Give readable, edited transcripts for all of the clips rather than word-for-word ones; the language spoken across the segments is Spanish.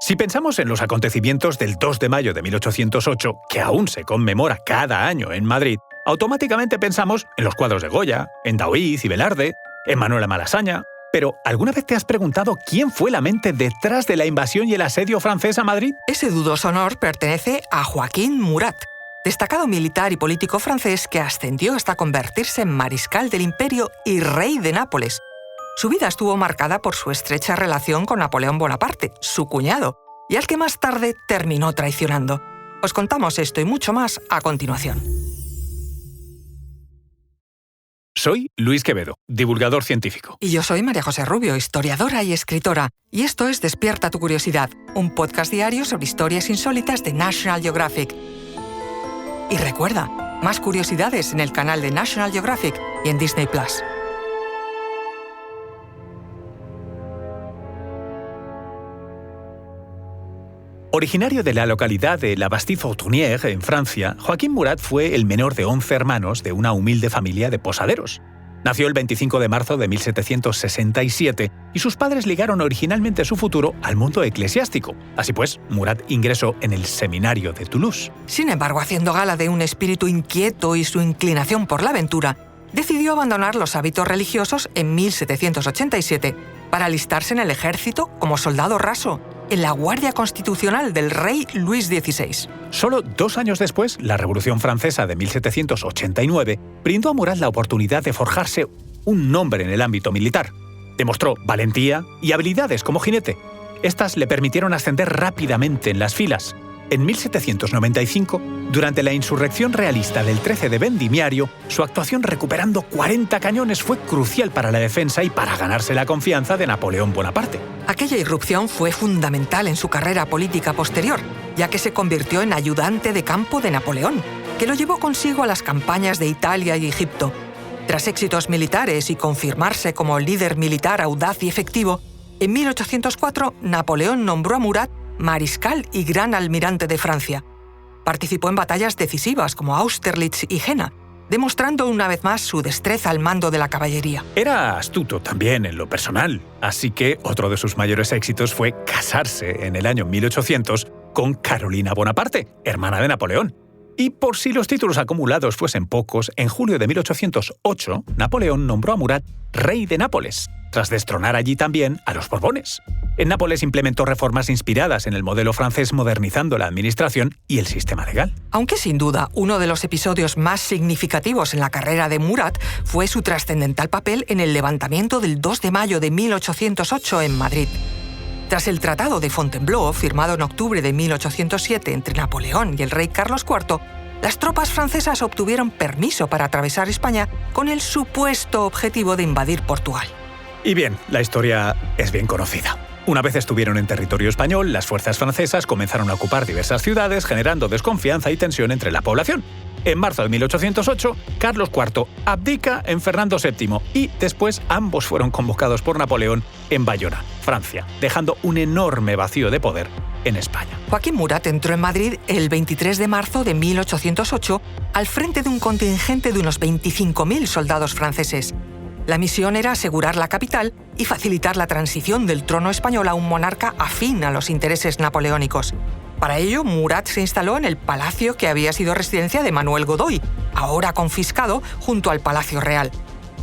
Si pensamos en los acontecimientos del 2 de mayo de 1808, que aún se conmemora cada año en Madrid, automáticamente pensamos en los cuadros de Goya, en Daoíz y Velarde, en Manuela Malasaña. Pero, ¿alguna vez te has preguntado quién fue la mente detrás de la invasión y el asedio francés a Madrid? Ese dudoso honor pertenece a Joaquín Murat, destacado militar y político francés que ascendió hasta convertirse en mariscal del Imperio y rey de Nápoles. Su vida estuvo marcada por su estrecha relación con Napoleón Bonaparte, su cuñado, y al que más tarde terminó traicionando. Os contamos esto y mucho más a continuación. Soy Luis Quevedo, divulgador científico. Y yo soy María José Rubio, historiadora y escritora. Y esto es Despierta tu curiosidad, un podcast diario sobre historias insólitas de National Geographic. Y recuerda, más curiosidades en el canal de National Geographic y en Disney+. Originario de la localidad de La Bastide-Fourtonnière, en Francia, Joaquín Murat fue el menor de 11 hermanos de una humilde familia de posaderos. Nació el 25 de marzo de 1767 y sus padres ligaron originalmente su futuro al mundo eclesiástico. Así pues, Murat ingresó en el seminario de Toulouse. Sin embargo, haciendo gala de un espíritu inquieto y su inclinación por la aventura, decidió abandonar los hábitos religiosos en 1787 para alistarse en el ejército como soldado raso, en la Guardia Constitucional del rey Luis XVI. Solo 2 años después, la Revolución Francesa de 1789 brindó a Murat la oportunidad de forjarse un nombre en el ámbito militar. Demostró valentía y habilidades como jinete. Estas le permitieron ascender rápidamente en las filas. En 1795, durante la insurrección realista del 13 de Vendimiario, su actuación recuperando 40 cañones fue crucial para la defensa y para ganarse la confianza de Napoleón Bonaparte. Aquella irrupción fue fundamental en su carrera política posterior, ya que se convirtió en ayudante de campo de Napoleón, que lo llevó consigo a las campañas de Italia y Egipto. Tras éxitos militares y confirmarse como líder militar audaz y efectivo, en 1804 Napoleón nombró a Murat mariscal y gran almirante de Francia. Participó en batallas decisivas como Austerlitz y Jena, demostrando una vez más su destreza al mando de la caballería. Era astuto también en lo personal, así que otro de sus mayores éxitos fue casarse en el año 1800 con Carolina Bonaparte, hermana de Napoleón. Y por si los títulos acumulados fuesen pocos, en julio de 1808, Napoleón nombró a Murat rey de Nápoles, tras destronar allí también a los Borbones. En Nápoles implementó reformas inspiradas en el modelo francés, modernizando la administración y el sistema legal. Aunque sin duda uno de los episodios más significativos en la carrera de Murat fue su trascendental papel en el levantamiento del 2 de mayo de 1808 en Madrid. Tras el Tratado de Fontainebleau, firmado en octubre de 1807 entre Napoleón y el rey Carlos IV, las tropas francesas obtuvieron permiso para atravesar España con el supuesto objetivo de invadir Portugal. Y bien, la historia es bien conocida. Una vez estuvieron en territorio español, las fuerzas francesas comenzaron a ocupar diversas ciudades, generando desconfianza y tensión entre la población. En marzo de 1808, Carlos IV abdica en Fernando VII y después ambos fueron convocados por Napoleón en Bayona, Francia, dejando un enorme vacío de poder en España. Joaquín Murat entró en Madrid el 23 de marzo de 1808 al frente de un contingente de unos 25.000 soldados franceses. La misión era asegurar la capital y facilitar la transición del trono español a un monarca afín a los intereses napoleónicos. Para ello, Murat se instaló en el palacio que había sido residencia de Manuel Godoy, ahora confiscado, junto al Palacio Real.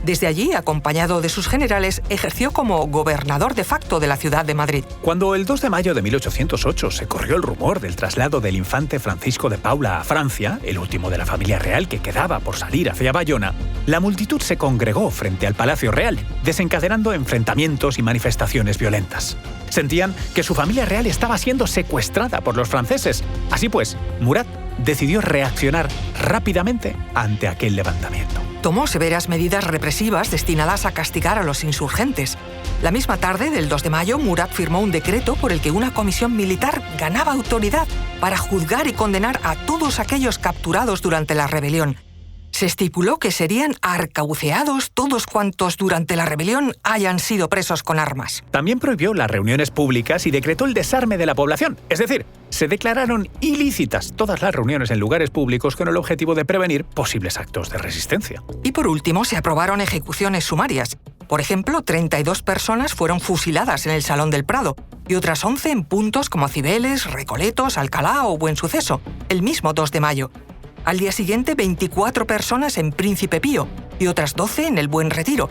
Desde allí, acompañado de sus generales, ejerció como gobernador de facto de la ciudad de Madrid. Cuando el 2 de mayo de 1808 se corrió el rumor del traslado del infante Francisco de Paula a Francia, el último de la familia real que quedaba por salir hacia Bayona, la multitud se congregó frente al Palacio Real, desencadenando enfrentamientos y manifestaciones violentas. Sentían que su familia real estaba siendo secuestrada por los franceses. Así pues, Murat decidió reaccionar rápidamente ante aquel levantamiento. Tomó severas medidas represivas destinadas a castigar a los insurgentes. La misma tarde del 2 de mayo, Murat firmó un decreto por el que una comisión militar ganaba autoridad para juzgar y condenar a todos aquellos capturados durante la rebelión. Se estipuló que serían arcabuceados todos cuantos durante la rebelión hayan sido presos con armas. También prohibió las reuniones públicas y decretó el desarme de la población. Es decir, se declararon ilícitas todas las reuniones en lugares públicos con el objetivo de prevenir posibles actos de resistencia. Y por último, se aprobaron ejecuciones sumarias. Por ejemplo, 32 personas fueron fusiladas en el Salón del Prado y otras 11 en puntos como Cibeles, Recoletos, Alcalá o Buen Suceso, el mismo 2 de mayo. Al día siguiente, 24 personas en Príncipe Pío y otras 12 en el Buen Retiro.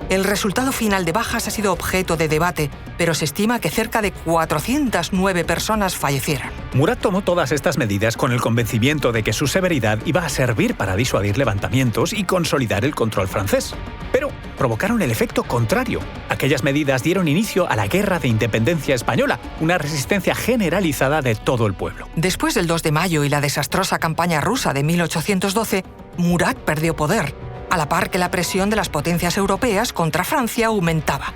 El resultado final de bajas ha sido objeto de debate, pero se estima que cerca de 409 personas fallecieron. Murat tomó todas estas medidas con el convencimiento de que su severidad iba a servir para disuadir levantamientos y consolidar el control francés. Pero provocaron el efecto contrario. Aquellas medidas dieron inicio a la Guerra de Independencia Española, una resistencia generalizada de todo el pueblo. Después del 2 de mayo y la desastrosa campaña rusa de 1812, Murat perdió poder, a la par que la presión de las potencias europeas contra Francia aumentaba.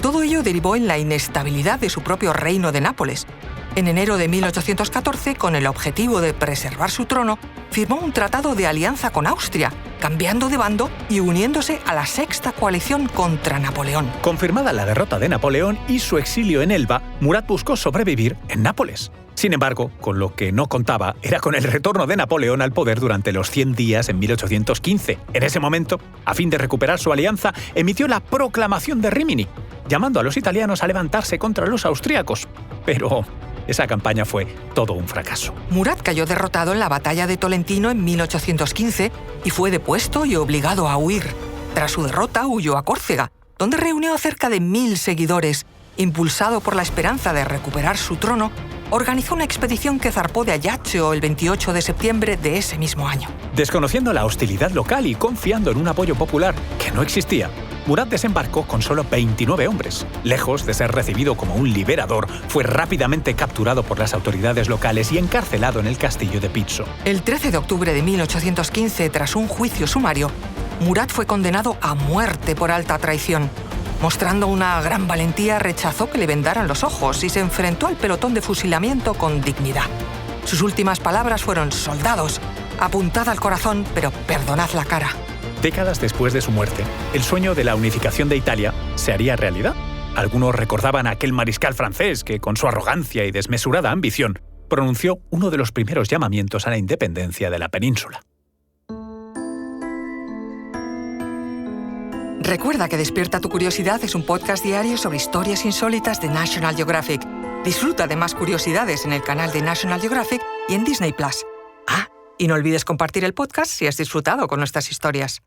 Todo ello derivó en la inestabilidad de su propio reino de Nápoles. En enero de 1814, con el objetivo de preservar su trono, firmó un tratado de alianza con Austria, cambiando de bando y uniéndose a la Sexta Coalición contra Napoleón. Confirmada la derrota de Napoleón y su exilio en Elba, Murat buscó sobrevivir en Nápoles. Sin embargo, con lo que no contaba era con el retorno de Napoleón al poder durante los 100 días en 1815. En ese momento, a fin de recuperar su alianza, emitió la Proclamación de Rímini, llamando a los italianos a levantarse contra los austríacos. Pero esa campaña fue todo un fracaso. Murat cayó derrotado en la batalla de Tolentino en 1815 y fue depuesto y obligado a huir. Tras su derrota, huyó a Córcega, donde reunió a cerca de 1000 seguidores. Impulsado por la esperanza de recuperar su trono, organizó una expedición que zarpó de Ajaccio el 28 de septiembre de ese mismo año. Desconociendo la hostilidad local y confiando en un apoyo popular que no existía, Murat desembarcó con solo 29 hombres. Lejos de ser recibido como un liberador, fue rápidamente capturado por las autoridades locales y encarcelado en el castillo de Pizzo. El 13 de octubre de 1815, tras un juicio sumario, Murat fue condenado a muerte por alta traición. Mostrando una gran valentía, rechazó que le vendaran los ojos y se enfrentó al pelotón de fusilamiento con dignidad. Sus últimas palabras fueron: «Soldados, apuntad al corazón, pero perdonad la cara». Décadas después de su muerte, el sueño de la unificación de Italia se haría realidad. Algunos recordaban a aquel mariscal francés que, con su arrogancia y desmesurada ambición, pronunció uno de los primeros llamamientos a la independencia de la península. Recuerda que Despierta tu Curiosidad es un podcast diario sobre historias insólitas de National Geographic. Disfruta de más curiosidades en el canal de National Geographic y en Disney+. Ah, y no olvides compartir el podcast si has disfrutado con nuestras historias.